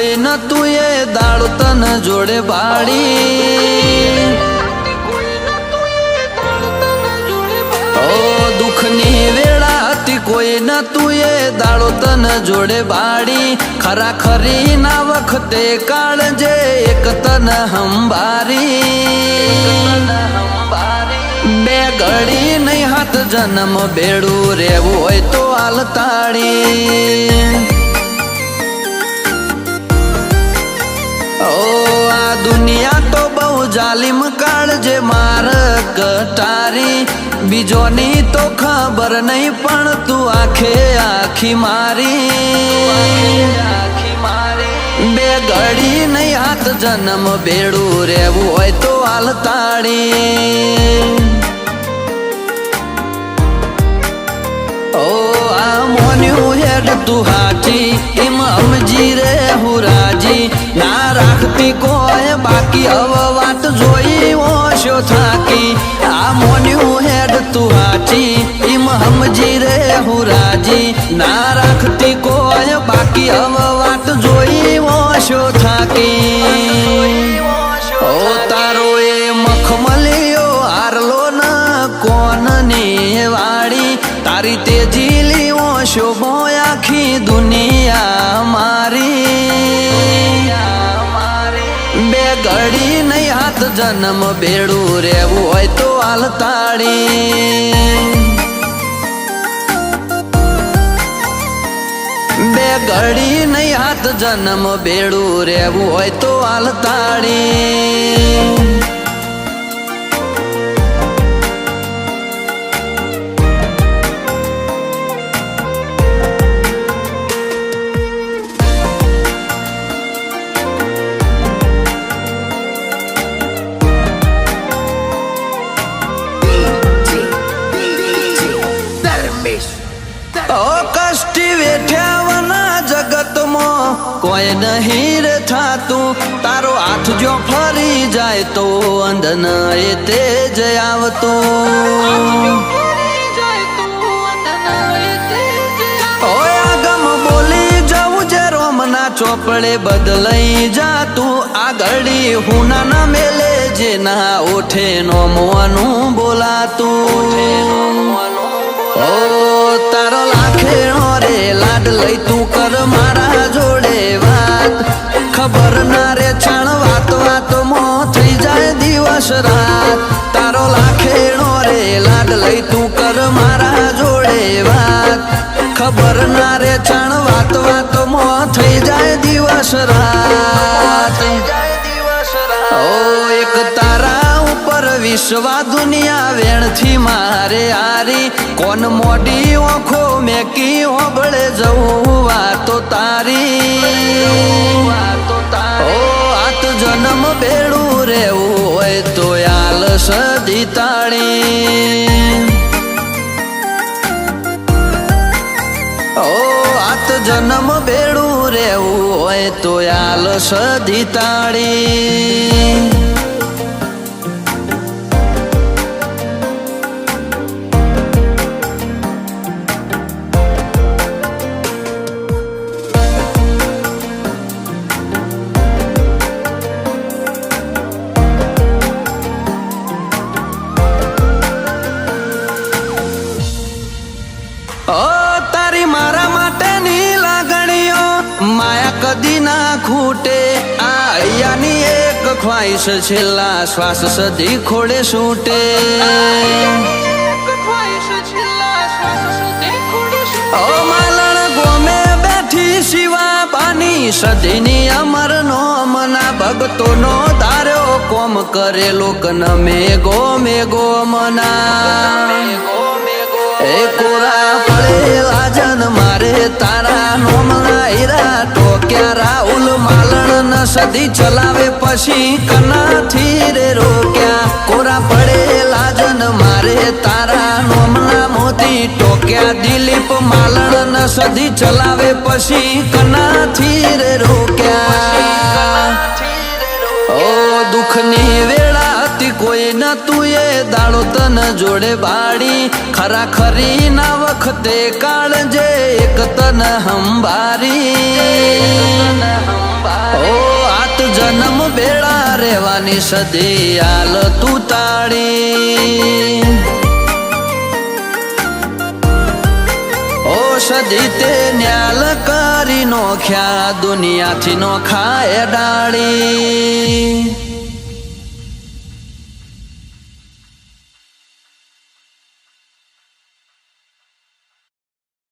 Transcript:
કોઈ નતું એ દાળ તન જોડે બાળી ઓ દુઃખની વેળા હતી કોઈ નતું એ દાળો તન જોડે બાળી ખરા ખરી ના વખતે કાળજે એક તન હંબારી બે ઘડી નહીં હાથ જન્મ બેડું રેવું હોય તો હાલતાળી ઓ આ દુનિયા તો બહુ જાલિમ કાળજે માર કટારી બીજોની તો ખબર નહીં પણ તું આખે આખી મારી બે ઘડી નહીં હાથ જન્મ બેડું રેવું હોય તો હાલતાળી ઓ આ મોન્યું હેડ તું હાથી એમ સમજી રે હું રાજી ના રાખતી કોઈ બાકી હવે વાત જોઈ ઓશો થાકી આ મોન્યું હેડ તું હાથી એમ સમજી રે હું રાજી ના રાખતી કોઈ બાકી હવે વાત જોઈ ઓશો થાકી ઓ તારો એ મખમલિયો હારલો ન કોન ને વાળી તારી તેજી લીઓ શોભો આખી દુનિયા મારી બે ઘડી નહીં હાથ જન્મ બેડું રેવું હોય તો હાલતાળી બે ઘડી નહીં હાથ જન્મ બેડું રેવું હોય તો હાલતાળી કષ્ટી વેઠ્યાવના જગતમાં કોઈ નહીં રે થાતું તારો હાથ જો ફરી જાય તો અંધન એ તેજ આવતું આગમ બોલી જવું જે રોમના ચોપડે બદલાઈ જાતું આ ઘડી હુના ના મેલે જે ના ઓઠે નો મોનું બોલાતું ઓ તારો લાખેણો રે લાડ લઈ તું કર મારા જોડે વાત ખબર ના રે છાણ વાત વાત મો થઈ જાય દિવસ રાત તારો લાખેણો રે લાડ લઈ તું કર મારા જોડે વાત ખબર ના રે છાણ વાત વાત મો થઈ જાય દિવસ રાત ઓ એક તારા ઉપર વિશ્વા દુનિયા વેણથી મારે હારી કોન મોડી ઓખો મેકી હોબળે જવું વાતો તારી ઓ આત જન્મ બેડું રેવું હોય તો હાલ સદી તાળી ઓ આત જન્મ બેડું રેવું હોય તો હાલ સદી તાળી તારી મારા માટેની લાગણીઓ માયા કદી ના ખૂટે આ અહીંયાની એક ખ્વાઈશ છેલ્લા શ્વાસ સદી ખોડે છૂટે ઓ માલણ ગોમે બેઠી શિવા બાની સદીની અમર નો મના ભગતો નો ધાર્યો કોમ કરેલો કનમે ગો મના એ કોરા પડેલા જન મારે તારા નોમના હીરા ટોક્યા રાહુલ માલણ ન સદી ચલાવે પછી કનાથી રે રોક્યા કોરા પડેલા જન મારે તારા નોમના મોતી ટોક્યા દિલીપ માલણ ન સદી ચલાવે પછી કનાથી રે રોક્યા ઓ દુઃખની વેળા હતી કોઈ નતું એ દાડો તન જોડે બાળી ખરા ખરી ના વખતે કાળજે એક તન હંબારી ઓ આત જન્મ બેડા રેવાની સદી હાલ તું તાળી ઓ સદી તે ન્યાલ કરી નોખ્યા દુનિયાથી નોખા એ ડાળી